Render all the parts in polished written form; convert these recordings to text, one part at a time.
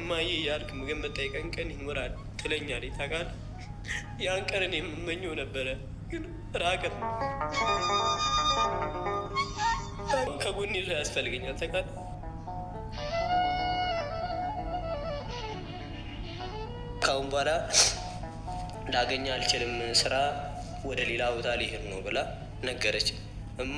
እማዬ እያልክ ምግብ የምጠይቀኝ ቀን ይኖራል ትለኛለች ታውቃለህ። ያን ቀን እኔ የምመኘው ነበረ ግን ራቀን። ከጎኔ ሰው ያስፈልገኛል ታውቃለህ። ካሁን በኋላ ላገኝ አልችልም፣ ስራ ወደ ሌላ ቦታ ሊሄድ ነው ብላ ነገረች። እማ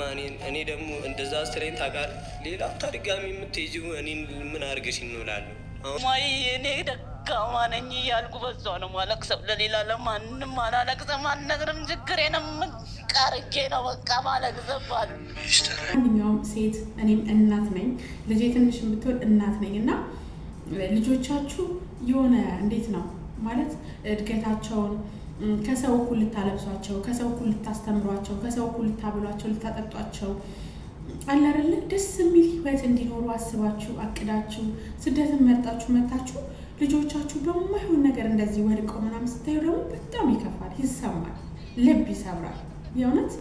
እኔ ደግሞ እንደዛ ስትለኝ ታውቃለህ፣ ሌላ ቦታ ድጋሚ የምትሄጂው እኔን ምን አድርገሽ እንውላለሁ? ማይ እኔ ደካማ ነኝ እያልኩ በሷ ነው ማለቅሰው። ለሌላ ለማንም አላለቅሰም፣ አልነግርም። ችግሬንም ቀርጌ ነው በቃ ማለቅሰባል። ማንኛውም ሴት እኔም እናት ነኝ፣ ልጄ ትንሽ የምትወል እናት ነኝ እና ልጆቻችሁ የሆነ እንዴት ነው ማለት እድገታቸውን ከሰው እኩል ልታለብሷቸው፣ ከሰው እኩል ልታስተምሯቸው፣ ከሰው እኩል ልታብሏቸው፣ ልታጠጧቸው አለ አይደለ ደስ የሚል ህይወት እንዲኖሩ አስባችሁ አቅዳችሁ ስደትን መርጣችሁ መታችሁ ልጆቻችሁ በማይሆን ነገር እንደዚህ ወድቀው ምናምን ስታዩ ደግሞ በጣም ይከፋል፣ ይሰማል፣ ልብ ይሰብራል የእውነት።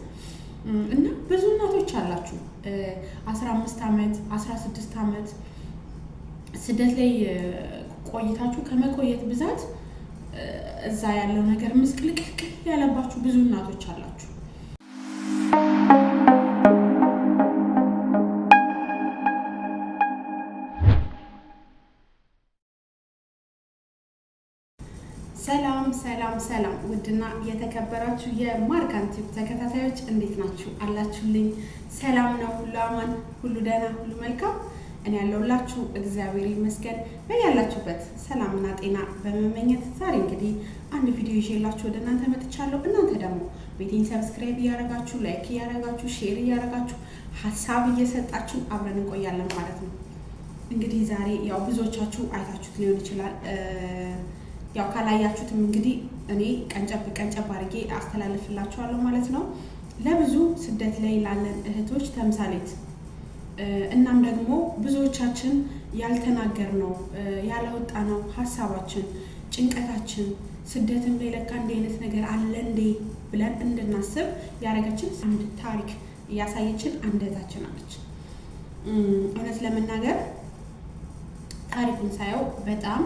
እና ብዙ እናቶች አላችሁ 15 ዓመት 16 ዓመት ስደት ላይ ቆይታችሁ ከመቆየት ብዛት እዛ ያለው ነገር ምስቅልቅል ያለባችሁ ብዙ እናቶች አላችሁ። ሰላም ሰላም ሰላም! ውድና የተከበራችሁ የማርካን ቲዩብ ተከታታዮች እንዴት ናችሁ? አላችሁልኝ? ሰላም ነው? ሁሉ አማን፣ ሁሉ ደህና፣ ሁሉ መልካም። እኔ ያለሁላችሁ እግዚአብሔር ይመስገን። በያላችሁበት ሰላምና ጤና በመመኘት ዛሬ እንግዲህ አንድ ቪዲዮ ይዤላችሁ ወደ እናንተ መጥቻለሁ። እናንተ ደግሞ ቤቴን ሰብስክራይብ እያደረጋችሁ፣ ላይክ እያደረጋችሁ፣ ሼር እያደረጋችሁ፣ ሀሳብ እየሰጣችሁ አብረን እንቆያለን ማለት ነው። እንግዲህ ዛሬ ያው ብዙዎቻችሁ አይታችሁት ሊሆን ይችላል። ያው ካላያችሁትም እንግዲህ እኔ ቀንጨብ አድርጌ አስተላልፍላችኋለሁ ማለት ነው። ለብዙ ስደት ላይ ላለን እህቶች ተምሳሌት እናም ደግሞ ብዙዎቻችን ያልተናገርነው ያላወጣነው ሀሳባችን፣ ጭንቀታችን ስደትም ላይ ለካ እንዲህ አይነት ነገር አለ እንዴ ብለን እንድናስብ ያደረገችን አንድ ታሪክ እያሳየችን አንደታችን አለች። እውነት ለመናገር ታሪኩን ሳየው በጣም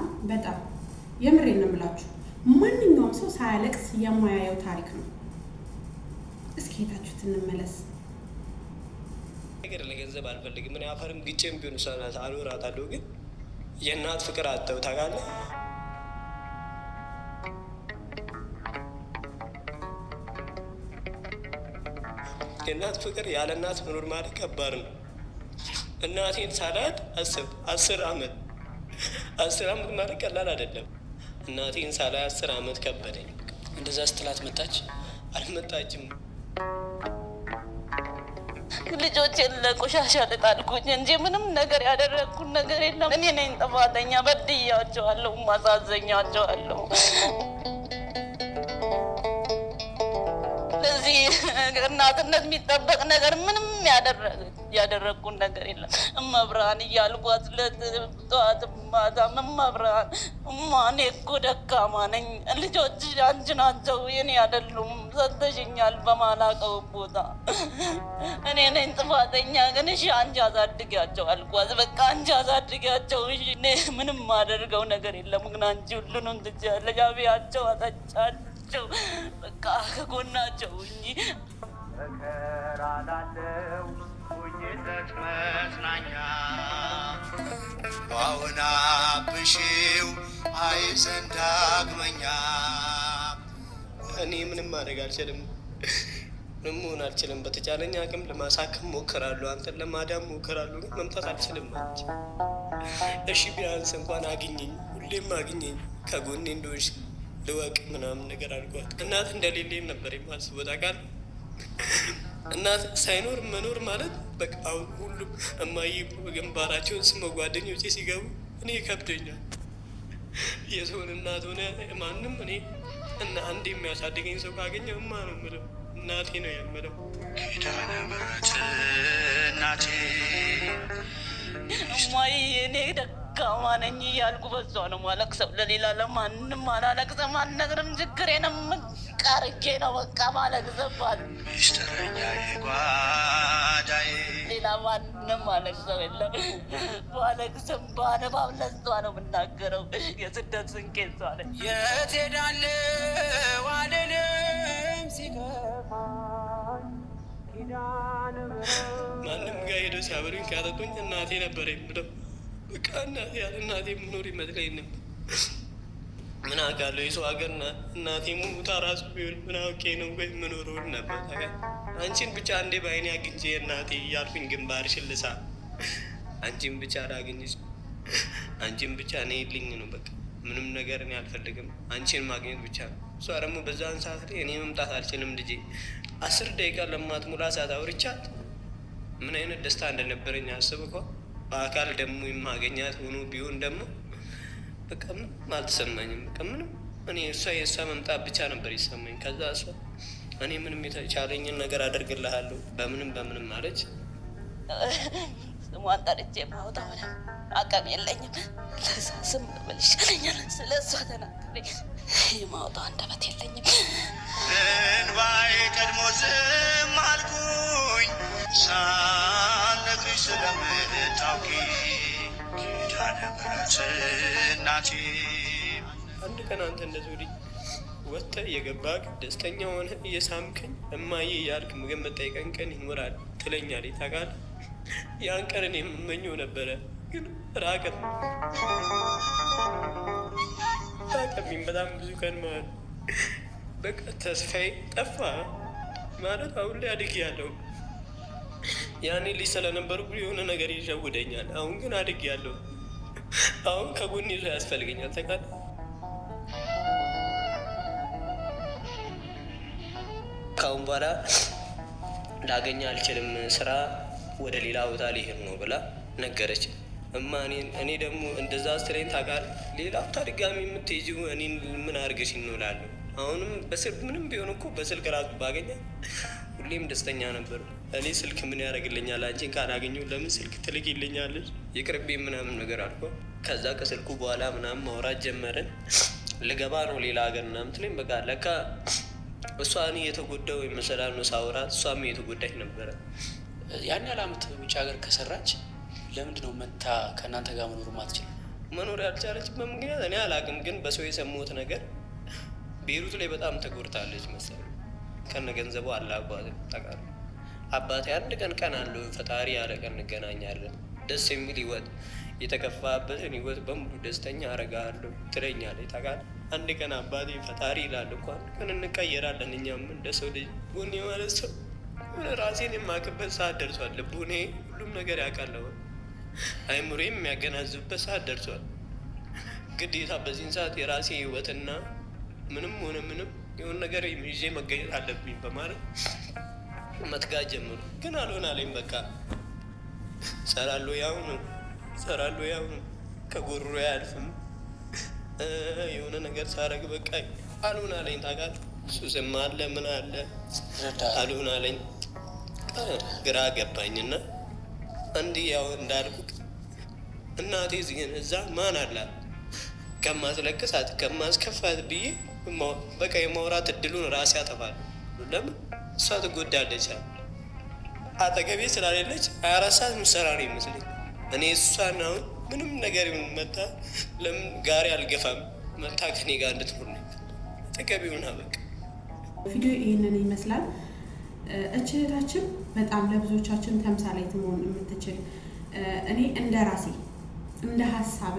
የምሬን ነው የምላችሁ፣ ማንኛውም ሰው ሳያለቅስ የማያየው ታሪክ ነው። እስኪ ሄታችሁት እንመለስ። ነገር ለገንዘብ አልፈልግም። ምን አፈርም ግጭም ቢሆን ሰናት አልወራታለሁ። ግን የእናት ፍቅር አጥተው ታውቃለህ። የእናት ፍቅር ያለ እናት መኖር ማለት ከባድ ነው። እናቴን ሳላት አስብ 10 ዓመት ማለት ቀላል አይደለም። እናቴን ሳላይ 10 ዓመት ከበደኝ። እንደዛ ስትላት መጣች አልመጣችም። ልጆቼን ለቆሻሻ ልጣልኩኝ እንጂ ምንም ነገር ያደረግኩት ነገር የለም። እኔ ነኝ ጥፋተኛ፣ በድያቸዋለሁ፣ ማሳዘኛቸዋለሁ። ለዚህ እናትነት የሚጠበቅ ነገር ምንም ያደረግኩት ነገር የለም። እመብርሃን እያልኳት ለጠዋት ማታም እመብርሃን እኔ እኮ ደካማ ነኝ፣ ልጆች አንቺ ናቸው የኔ አይደሉም፣ ሰጥተሽኛል በማላውቀው ቦታ፣ እኔ ነኝ ጥፋተኛ። ግን እሺ አንቺ አሳድጊያቸው አልኳት። በቃ አንቺ አሳድጊያቸው፣ እሺ እኔ ምንም ማደርገው ነገር የለም፣ ግን አንቺ ሁሉንም ትችያለሽ፣ አብያቸው፣ አጠጫቸው፣ በቃ ከጎናቸው እንጂ ተከራላለው ውይይት መጽናኛ ዋውና ብሽው አይዘን ዳግመኛ። እኔ ምንም ማድረግ አልችልም፣ ምንም መሆን አልችልም። በተቻለኝ አቅም ለማሳከም ሞክራለሁ፣ አንተን ለማዳም ሞክራለሁ፣ ግን መምጣት አልችልም አንቺ። እሺ ቢያንስ እንኳን አግኘኝ፣ ሁሌም አግኘኝ፣ ከጎኔ እንደሆንሽ ልወቅ ምናምን ነገር አልኳት። እናት እንደሌለኝ ነበር የማስበው ታውቃለህ። እናት ሳይኖር መኖር ማለት በቃ አሁን ሁሉም እማዬ ግንባራቸውን ስመ ጓደኞቼ ሲገቡ እኔ ይከብደኛል። የሰውን እናት ሆነ ማንም እኔ እና አንድ የሚያሳድገኝ ሰው ካገኘ እማ ነው የምለው፣ እናቴ ነው የምለው። ኪዳነ ምሕረት እናቴ እማዬ እኔ ደካማ ነኝ እያልኩ በሷ ነው ማለቅሰው። ለሌላ ለማንም አላለቅሰም፣ አልነግርም። ችግሬንም ቀርጌ ነው በቃ ማለቅሰባት። ሚስጥረኛ ጓዳዬ ሌላ ማንም ማለቅሰው የለም። ማለቅስም ባነባም ለሷ ነው የምናገረው። የስደት ስንቄ እሷ ነች። የት ሄዳለሁ አልልም ሲከፋኝ ኪዳነ ምሕረት ማንም ጋር ሄደው ሲያበሉኝ ሲያጠጡኝ እናቴ ነበር የምለው። በቃ እናቴ ያለ እናቴ ምኖር ይመስለኝ ነበር። ምን አውቃለሁ የሰው ሀገር እናቴ ሙታ ራሱ ቢሆን ምን አውቄ ነው ወይ ምኖረውን ነበር። አንቺን ብቻ አንዴ በአይኔ አግኝቼ እናቴ እያልኩኝ ግንባርሽን ልሳ አንቺን ብቻ ላግኝሽ፣ አንቺን ብቻ እኔ የለኝ ነው በቃ ምንም ነገር እኔ አልፈልግም፣ አንቺን ማግኘት ብቻ ነው። እሷ ደግሞ በዛን ሰዓት ላይ እኔ መምጣት አልችልም ልጄ 10 ደቂቃ ለማትሞላ ሰዓት አውርቻት ምን አይነት ደስታ እንደነበረኝ አስብ እኮ። በአካል ደግሞ የማገኛት ሆኖ ቢሆን ደግሞ በቃ ምንም አልተሰማኝም። በቃ ምንም እኔ የእሷ መምጣት ብቻ ነበር ይሰማኝ። ከዛ እሷ እኔ ምንም የተቻለኝን ነገር አደርግልሃለሁ በምንም ማለች። ስሟን ጠርቼ ማውጣት ምንም አቅም የለኝም። ለዛ ስም ብል ይሻለኛል። ስለ እሷ ተናግሬ የማውጣት አንደበት የለኝም። እንባዬ ቀድሞ ዝም አልኩኝ ሳልነግርሽ ስለምታውቂ ኪዳነ ምሕረት እናቴ። አንድ ቀን አንተ እንደዚህ ወዲህ ወጥተህ የገባህ ደስተኛ ሆነህ እየሳምከኝ እማዬ እያልክ ምግብ መጠይቀን ቀን ይኖራል ትለኛለች። ታውቃለህ ያን ቀን እኔ የምመኘው ነበረ፣ ግን ራቀኝ በጣም ብዙ ቀን ማለት በቃ ተስፋዬ ጠፋ ማለት። አሁን ላይ አድጌያለሁ። ያኔ ልጅ ስለነበርኩ የሆነ ነገር ይሸውደኛል። አሁን ግን አድጌያለሁ። አሁን ከጎኔ ሰው ያስፈልገኛል። ተቃል ካሁን በኋላ ላገኘ አልችልም፣ ስራ ወደ ሌላ ቦታ ሊሄድ ነው ብላ ነገረች እማ። እኔ ደግሞ እንደዛ ስትለኝ ታውቃለህ ሌላ ቦታ ድጋሚ የምትሄጂው እኔን ምን አድርገሽ እንውላለሁ። አሁንም በስልክ ምንም ቢሆን እኮ በስልክ ራሱ ባገኘ ሁሌም ደስተኛ ነበር። እኔ ስልክ ምን ያደርግልኛል አንቺን ካላገኘሁ ለምን ስልክ ትልኪልኛለች ይቅርቤ ምናምን ነገር አልኳ። ከዛ ከስልኩ በኋላ ምናምን ማውራት ጀመርን። ልገባ ነው ሌላ ሀገር ምናምን ትለኝ። በቃ ለካ እሷ እኔ የተጎዳው የመሰላል ነው ሳውራት፣ እሷም የተጎዳች ነበረ። ያን ያህል ዓመት ውጭ ሀገር ከሰራች ለምንድን ነው መታ ከእናንተ ጋር መኖር ማትችልም? መኖር ያልቻለችበት ምክንያት እኔ አላውቅም፣ ግን በሰው የሰማሁት ነገር ቤሩት ላይ በጣም ተጎድታለች መሰለኝ። ከነ ገንዘቡ አላባት ታውቃለህ። አባቴ አንድ ቀን አለው ፈጣሪ ያለ ቀን እንገናኛለን፣ ደስ የሚል ህይወት፣ የተከፋበትን ህይወት በሙሉ ደስተኛ አረጋለሁ ትለኛለች። ታውቃለህ አንድ ቀን አባቴ ፈጣሪ ይላል እንኳን ቀን እንቀየራለን። እኛም እንደ ሰው ልጅ ቡኔ ማለት ሰው ራሴን የማክበት ሰዓት ደርሷል። ልቡኔ ሁሉም ነገር ያውቃለሁ፣ አይምሮዬም የሚያገናዝብበት ሰዓት ደርሷል። ግዴታ በዚህን ሰዓት የራሴ ህይወትና ምንም ሆነ ምንም የሆነ ነገር ይዤ መገኘት አለብኝ በማለት መትጋት ጀምሩ። ግን አልሆን አለኝ። በቃ ሰራለሁ ያው ነው ከጎሮ አያልፍም። የሆነ ነገር ሳረግ በቃ አልሆን አለኝ። ታውቃለህ ሱስም አለ ምን አለ አልሆን አለኝ። ግራ ገባኝና እንዲህ ያው እንዳልኩት እናቴ ግን እዛ ማን አላት ከማስለቅሳት ከማስከፋት ብዬ በቃ የማውራት እድሉን ራሴ ያጠፋል። ለምን እሷ ትጎዳለች። አጠገቤ ስላሌለች 24 ሰዓት ምሰራ ነው ይመስለኝ። እኔ እሷን አሁን ምንም ነገር መታ ለምን ጋሪ አልገፋም መታ ከኔ ጋር እንድትኖር ነው አጠገቤውን በቃ። ቪዲዮ ይህንን ይመስላል። እህታችን በጣም ለብዙዎቻችን ተምሳሌት መሆን የምትችል እኔ እንደ ራሴ እንደ ሀሳቤ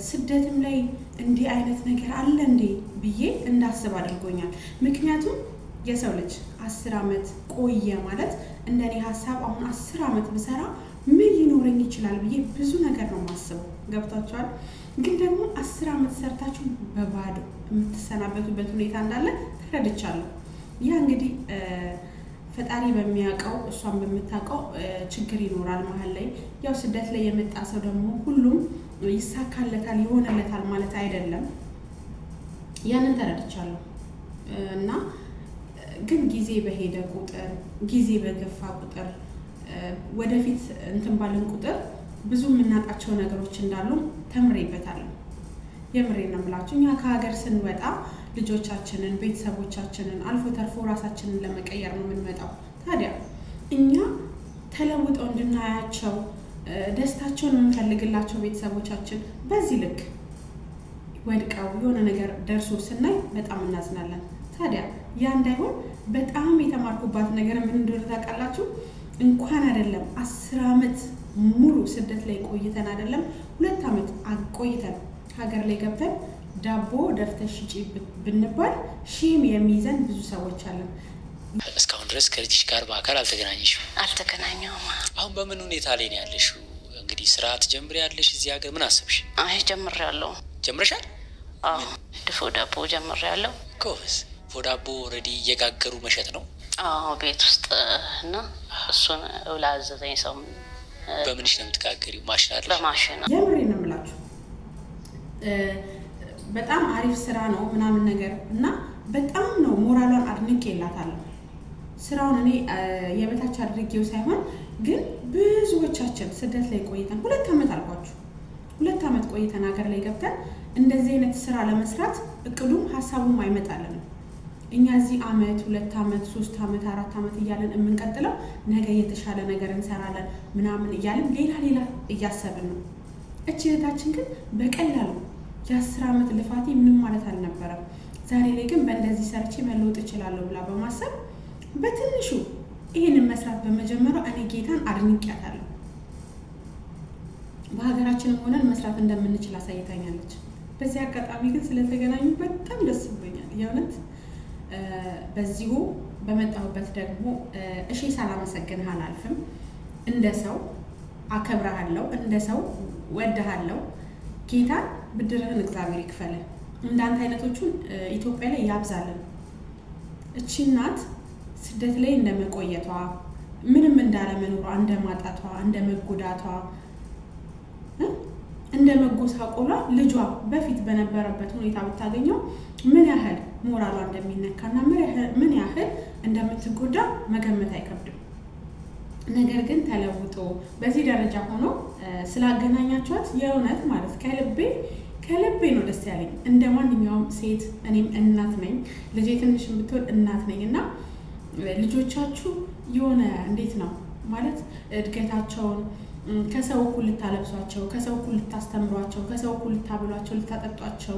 ስደትም ላይ እንዲህ አይነት ነገር አለ እንዴ ብዬ እንዳስብ አድርጎኛል። ምክንያቱም የሰው ልጅ 10 ዓመት ቆየ ማለት እንደኔ ሀሳብ አሁን 10 ዓመት ብሰራ ምን ሊኖረኝ ይችላል ብዬ ብዙ ነገር ነው የማስበው። ገብታችኋል? ግን ደግሞ 10 ዓመት ሰርታችሁ በባዶ የምትሰናበቱበት ሁኔታ እንዳለ ተረድቻለሁ። ያ እንግዲህ ፈጣሪ በሚያውቀው እሷን በምታውቀው ችግር ይኖራል መሀል ላይ። ያው ስደት ላይ የመጣ ሰው ደግሞ ሁሉም ይሳካለታል ይሆነለታል ማለት አይደለም። ያንን ተረድቻለሁ። እና ግን ጊዜ በሄደ ቁጥር ጊዜ በገፋ ቁጥር ወደፊት እንትን ባለን ቁጥር ብዙ የምናጣቸው ነገሮች እንዳሉ ተምሬበታለሁ። የምሬን ነው የምላችሁ። እኛ ከሀገር ስንወጣ ልጆቻችንን፣ ቤተሰቦቻችንን አልፎ ተርፎ ራሳችንን ለመቀየር ነው የምንመጣው። ታዲያ እኛ ተለውጠው እንድናያቸው ደስታቸውን የምንፈልግላቸው ቤተሰቦቻችን በዚህ ልክ ወድቀው የሆነ ነገር ደርሶ ስናይ በጣም እናዝናለን። ታዲያ ያ እንዳይሆን በጣም የተማርኩባት ነገር ምን እንደሆነ ታውቃላችሁ? እንኳን አይደለም 10 ዓመት ሙሉ ስደት ላይ ቆይተን አይደለም 2 ዓመት ቆይተን ሀገር ላይ ገብተን ዳቦ ደፍተሽ ሽጪ ብንባል ሺም የሚይዘን ብዙ ሰዎች አለን። እስካሁን ድረስ ከልጅሽ ጋር በአካል አልተገናኘሽም? አልተገናኘሁም። አሁን በምን ሁኔታ ላይ ነው ያለሽው? እንግዲህ ስራ ትጀምሪያለሽ እዚህ ሀገር፣ ምን አሰብሽ? አይ ጀምሬያለሁ። ጀምረሻል? አዎ ድፎ ዳቦ ጀምሬያለሁ። ጎበዝ። ድፎ ዳቦ ኦልሬዲ እየጋገሩ መሸጥ ነው? አዎ ቤት ውስጥ እና እሱን ላዘዘኝ ሰው። በምንሽ ነው የምትጋገሪው? ማሽን አለሽ? በማሽን። የምሬን ነው የምላችሁ በጣም አሪፍ ስራ ነው ምናምን ነገር እና በጣም ነው ሞራሏን አድንቄላታለሁ። ስራውን እኔ የበታች አድርጌው ሳይሆን ግን ብዙዎቻችን ስደት ላይ ቆይተን 2 ዓመት አልኳችሁ 2 ዓመት ቆይተን ሀገር ላይ ገብተን እንደዚህ አይነት ስራ ለመስራት እቅዱም ሀሳቡም አይመጣልንም። እኛ እዚህ ዓመት 2 ዓመት 3 ዓመት 4 ዓመት እያለን የምንቀጥለው ነገ የተሻለ ነገር እንሰራለን ምናምን እያለን ሌላ እያሰብን ነው። እቺ እህታችን ግን በቀላሉ የ10 ዓመት ልፋቴ ምንም ማለት አልነበረም፣ ዛሬ ላይ ግን በእንደዚህ ሰርቼ መለወጥ እችላለሁ ብላ በማሰብ በትንሹ ይህንን መስራት በመጀመሯ እኔ ጌታን አድንቄያታለሁ። በሀገራችንም ሆነን መስራት እንደምንችል አሳይታኛለች። በዚህ አጋጣሚ ግን ስለተገናኙ በጣም ደስ ብሎኛል የእውነት። በዚሁ በመጣሁበት ደግሞ እሺ ሳላመሰግንህ አላልፍም። እንደ ሰው አከብረሃለሁ፣ እንደ ሰው ወድሃለሁ። ጌታን ብድርህን እግዚአብሔር ይክፈልህ። እንዳንተ አይነቶቹን ኢትዮጵያ ላይ ያብዛልን። እቺ እናት ስደት ላይ እንደመቆየቷ ምንም እንዳለመኖሯ፣ እንደማጣቷ፣ እንደመጎዳቷ፣ እንደመጎሳቆሏ ልጇ በፊት በነበረበት ሁኔታ ብታገኘው ምን ያህል ሞራሏ እንደሚነካና ምን ያህል እንደምትጎዳ መገመት አይከብድም። ነገር ግን ተለውጦ በዚህ ደረጃ ሆኖ ስላገናኛቸዋት የእውነት ማለት ከልቤ ነው ደስ ያለኝ። እንደ ማንኛውም ሴት እኔም እናት ነኝ፣ ልጄ ትንሽ ብትሆን እናት ነኝ እና ልጆቻችሁ የሆነ እንዴት ነው ማለት እድገታቸውን ከሰው እኩል ልታለብሷቸው፣ ከሰው እኩል ልታስተምሯቸው፣ ከሰው እኩል ልታብሏቸው፣ ልታጠጧቸው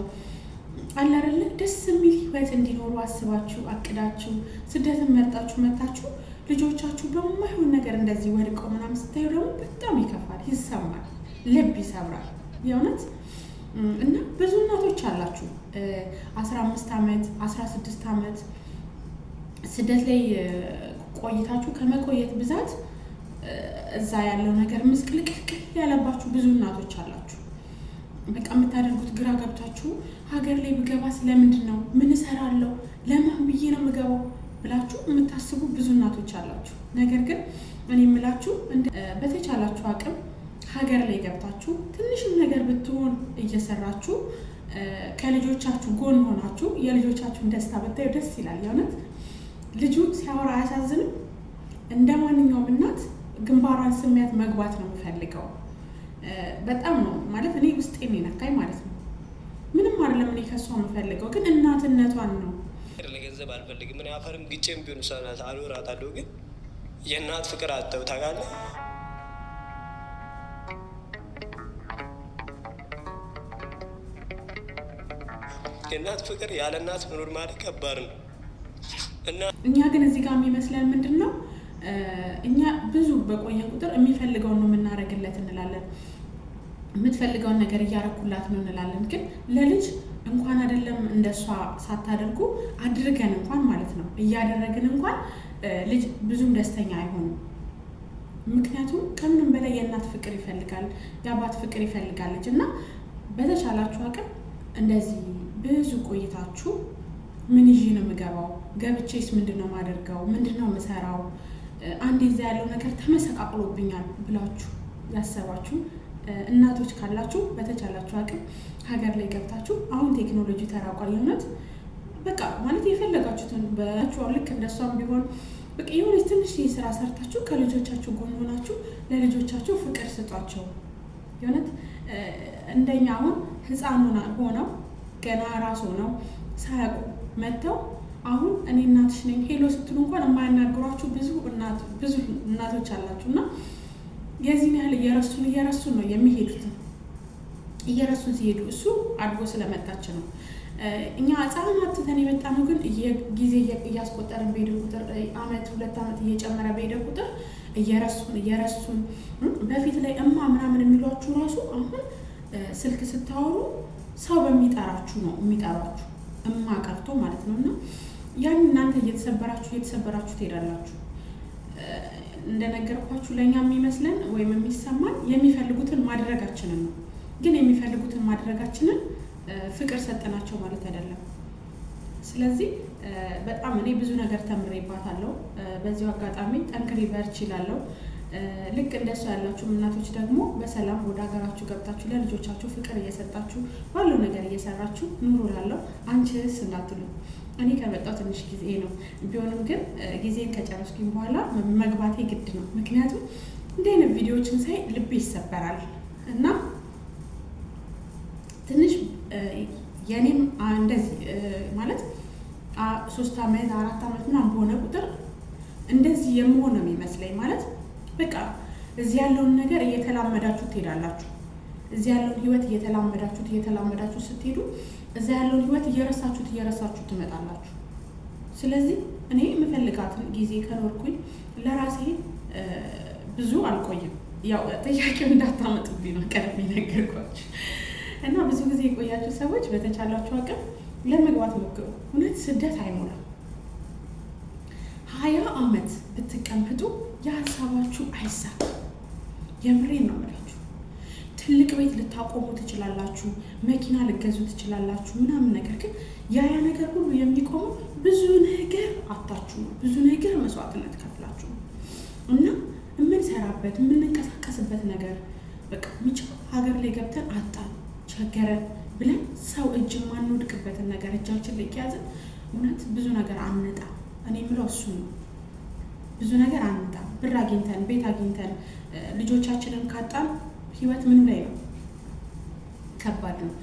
አለ አይደለ ደስ የሚል ህይወት እንዲኖሩ አስባችሁ አቅዳችሁ ስደትን መርጣችሁ መታችሁ ልጆቻችሁ በማይሆን ነገር እንደዚህ ወድቀው ምናምን ስታዩ ደግሞ በጣም ይከፋል፣ ይሰማል፣ ልብ ይሰብራል የእውነት። እና ብዙ እናቶች አላችሁ 15 ዓመት 16 ዓመት ስደት ላይ ቆይታችሁ ከመቆየት ብዛት እዛ ያለው ነገር ምስቅልቅል ያለባችሁ ብዙ እናቶች አላችሁ። በቃ የምታደርጉት ግራ ገብታችሁ ሀገር ላይ ብገባ ስለምንድን ነው ምን እሰራለሁ ለማን ብዬ ነው የምገባው ብላችሁ የምታስቡ ብዙ እናቶች አላችሁ። ነገር ግን እኔ የምላችሁ በተቻላችሁ አቅም ሀገር ላይ ገብታችሁ ትንሽም ነገር ብትሆን እየሰራችሁ ከልጆቻችሁ ጎን ሆናችሁ የልጆቻችሁን ደስታ ብታዩ ደስ ይላል የእውነት። ልጁ ሲያወራ አያሳዝንም? እንደ ማንኛውም እናት ግንባሯን ስሜት መግባት ነው የምፈልገው። በጣም ነው ማለት እኔ ውስጤን የነካኝ ማለት ነው። ምንም አይደለም እኔ ከሷ የምፈልገው ግን እናትነቷን ነው። ለገንዘብ አልፈልግም። ምን አፈርም ግጬም ቢሆን ሰናት አልወራታለሁ። ግን የእናት ፍቅር አጥተው ታውቃለህ? የእናት ፍቅር ያለ እናት መኖር ማለት ከባድ ነው። እና እኛ ግን እዚህ ጋር የሚመስለን ምንድን ነው እኛ ብዙ በቆየን ቁጥር የሚፈልገውን ነው የምናደርግለት እንላለን። የምትፈልገውን ነገር እያረኩላት ነው እንላለን። ግን ለልጅ እንኳን አይደለም እንደሷ ሳታደርጉ አድርገን እንኳን ማለት ነው እያደረግን እንኳን ልጅ ብዙም ደስተኛ አይሆንም። ምክንያቱም ከምንም በላይ የእናት ፍቅር ይፈልጋል፣ የአባት ፍቅር ይፈልጋል ልጅ እና በተቻላችሁ አቅም እንደዚህ ብዙ ቆይታችሁ ምን ይዤ ነው የምገባው፣ ገብቼስ ምንድን ነው የማደርገው፣ ምንድን ነው የምሰራው፣ አንዴ እዛ ያለው ነገር ተመሰቃቅሎብኛል ብላችሁ ያሰባችሁ እናቶች ካላችሁ በተቻላችሁ አቅም ሀገር ላይ ገብታችሁ አሁን ቴክኖሎጂ ተራቋል የእውነት በቃ ማለት የፈለጋችሁትን በያችሁ ልክ እንደሷም ቢሆን በቃ የሆነች ትንሽ ስራ ሰርታችሁ ከልጆቻችሁ ጎን ሆናችሁ ለልጆቻችሁ ፍቅር ስጧቸው። የእውነት እንደኛ አሁን ህፃን ሆነው ገና ራስ ሆነው ሳያውቁ መጥተው አሁን እኔ እናትሽ ነኝ ሄሎ ስትሉ እንኳን የማያናግሯችሁ ብዙ እናቶች አላችሁ። እና የዚህን ያህል እየረሱን ነው የሚሄዱት። እየረሱን ሲሄዱ እሱ አድጎ ስለመጣች ነው። እኛ ህፃናት ትተን የመጣ ነው። ግን ጊዜ እያስቆጠርን በሄደ ቁጥር አመት 2 አመት እየጨመረ በሄደ ቁጥር እየረሱን በፊት ላይ እማ ምናምን የሚሏችሁ ራሱ አሁን ስልክ ስታወሩ ሰው በሚጠራችሁ ነው የሚጠራችሁ፣ እማ ቀርቶ ማለት ነው። እና ያን እናንተ እየተሰበራችሁ ትሄዳላችሁ። እንደነገርኳችሁ ለእኛ የሚመስለን ወይም የሚሰማን የሚፈልጉትን ማድረጋችንን ነው። ግን የሚፈልጉትን ማድረጋችንን ፍቅር ሰጠናቸው ማለት አይደለም። ስለዚህ በጣም እኔ ብዙ ነገር ተምሬባታለሁ። በዚሁ አጋጣሚ ጠንክሪ በርቺ እላለሁ። ልክ እንደሱ ያላችሁ እናቶች ደግሞ በሰላም ወደ ሀገራችሁ ገብታችሁ ለልጆቻችሁ ፍቅር እየሰጣችሁ ባለው ነገር እየሰራችሁ ኑሩ እላለሁ። አንቺስ እንዳትሉ። እኔ ከመጣሁ ትንሽ ጊዜ ነው ቢሆንም ግን ጊዜን ከጨረስኩኝ በኋላ መግባቴ ግድ ነው። ምክንያቱም እንዲህ አይነት ቪዲዮዎችን ሳይ ልቤ ይሰበራል እና ትንሽ የኔም እንደዚህ ማለት 3 አመት 4 አመት ምናምን በሆነ ቁጥር እንደዚህ የምሆን ነው የሚመስለኝ። ማለት በቃ እዚህ ያለውን ነገር እየተላመዳችሁ ትሄዳላችሁ። እዚህ ያለውን ህይወት እየተላመዳችሁ ስትሄዱ እዛ ያለውን ህይወት እየረሳችሁ ትመጣላችሁ። ስለዚህ እኔ የምፈልጋትን ጊዜ ከኖርኩኝ ለራሴ ብዙ አልቆይም። ያው ጥያቄው እንዳታመጡብኝ ነው ቀደም የነገርኳችሁ። እና ብዙ ጊዜ የቆያችሁ ሰዎች በተቻላችሁ አቅም ለመግባት ሞክሩ። እውነት ስደት አይሞላም። 20 አመት ብትቀመጡ የሀሳባችሁ አይሳካም። የምሬን ነው የምላችሁ። ትልቅ ቤት ልታቆሙ ትችላላችሁ፣ መኪና ልገዙ ትችላላችሁ ምናምን። ነገር ግን ያ ነገር ሁሉ የሚቆመው ብዙ ነገር አታችሁ ነው፣ ብዙ ነገር መስዋዕትነት ከፍላችሁ ነው። እና የምንሰራበት የምንንቀሳቀስበት ነገር በቃ ብቻ ሀገር ላይ ገብተን አጣን ቸገረን ብለን ሰው እጅ የማንወድቅበትን ነገር እጃችን ላይ ያዘን እውነት ብዙ ነገር አንጣ። እኔ የምለው እሱ ነው። ብዙ ነገር አንጣ። ብር አግኝተን ቤት አግኝተን ልጆቻችንን ካጣን ህይወት ምን ላይ ነው? ከባድ ነው።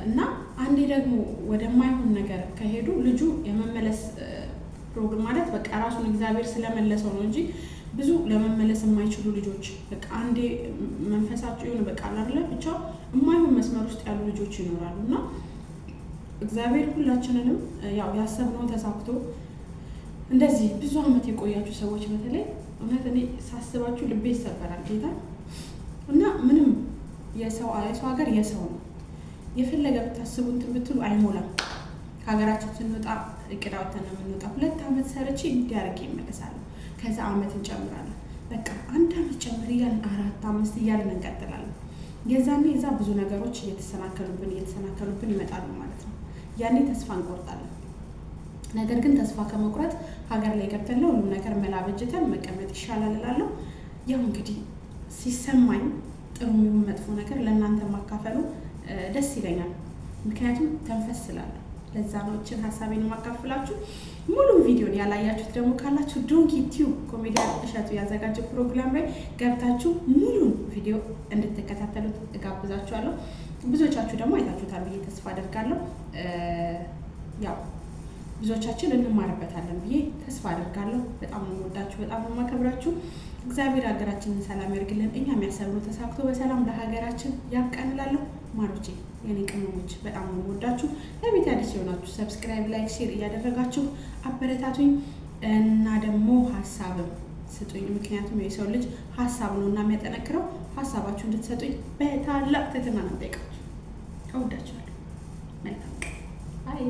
እና አንዴ ደግሞ ወደማይሆን ነገር ከሄዱ ልጁ የመመለስ ፕሮግራም ማለት በቃ ራሱን እግዚአብሔር ስለመለሰው ነው እንጂ ብዙ ለመመለስ የማይችሉ ልጆች በቃ አንዴ መንፈሳቸው የሆነ በቃ አይደለ ብቻ የማይሆን መስመር ውስጥ ያሉ ልጆች ይኖራሉ። እና እግዚአብሔር ሁላችንንም ያው ያሰብነው ተሳክቶ እንደዚህ ብዙ አመት የቆያችሁ ሰዎች በተለይ እውነት እኔ ሳስባችሁ ልቤ ይሰበራል ጌታ። እና ምንም የሰው ሀገር የሰው ነው። የፈለገ ብታስቡ እንትን ብትሉ አይሞላም። ከሀገራችን ስንወጣ እቅድ አውጥተን ነው የምንወጣ። 2 አመት ሰርቼ እንዲያርቅ ይመለሳሉ። ከዛ አመት እንጨምራለን። በቃ 1 አመት ጨምር እያልን 4 5 እያልን እንቀጥላለን። የዛኔ እዛ ብዙ ነገሮች እየተሰናከሉብን ይመጣሉ ማለት ነው። ያኔ ተስፋ እንቆርጣለን። ነገር ግን ተስፋ ከመቁረጥ ሀገር ላይ ገብተን ሁሉም ነገር መላበጀተን መቀመጥ ይሻላል እላለሁ። ያው እንግዲህ ሲሰማኝ ጥሩ የሚሆን መጥፎ ነገር ለእናንተ ማካፈሉ ደስ ይለኛል። ምክንያቱም ተንፈስ ስላለሁ ለዛ ነው እችን ሀሳቤን ማካፈላችሁ። ሙሉ ቪዲዮን ያላያችሁት ደግሞ ካላችሁ ዶንኪ ቲዩብ ኮሜዲያን እሸቱ ያዘጋጀው ፕሮግራም ላይ ገብታችሁ ሙሉን ቪዲዮ እንድትከታተሉት እጋብዛችኋለሁ። ብዙዎቻችሁ ደግሞ አይታችሁታል ብዬ ተስፋ አደርጋለሁ። ያው ብዙዎቻችን እንማርበታለን ብዬ ተስፋ አደርጋለሁ። በጣም ነው የምወዳችሁ፣ በጣም ነው የማከብራችሁ። እግዚአብሔር ሀገራችንን ሰላም ያርግልን። እኛም ያሰብነው ተሳክቶ በሰላም ለሀገራችን ያብቃን እላለሁ። ማሮቼ የኔ ቅመሞች በጣም ነው የምወዳችሁ። ለቤት አዲስ የሆናችሁ ሰብስክራይብ፣ ላይክ፣ ሼር እያደረጋችሁ አበረታቱኝ እና ደግሞ ሀሳብም ስጡኝ። ምክንያቱም የሰው ልጅ ሀሳብ ነው እና የሚያጠነክረው። ሀሳባችሁ እንድትሰጡኝ በታላቅ ትህትና ነው የምጠይቃችሁ። እወዳችኋለሁ። መልካም አይ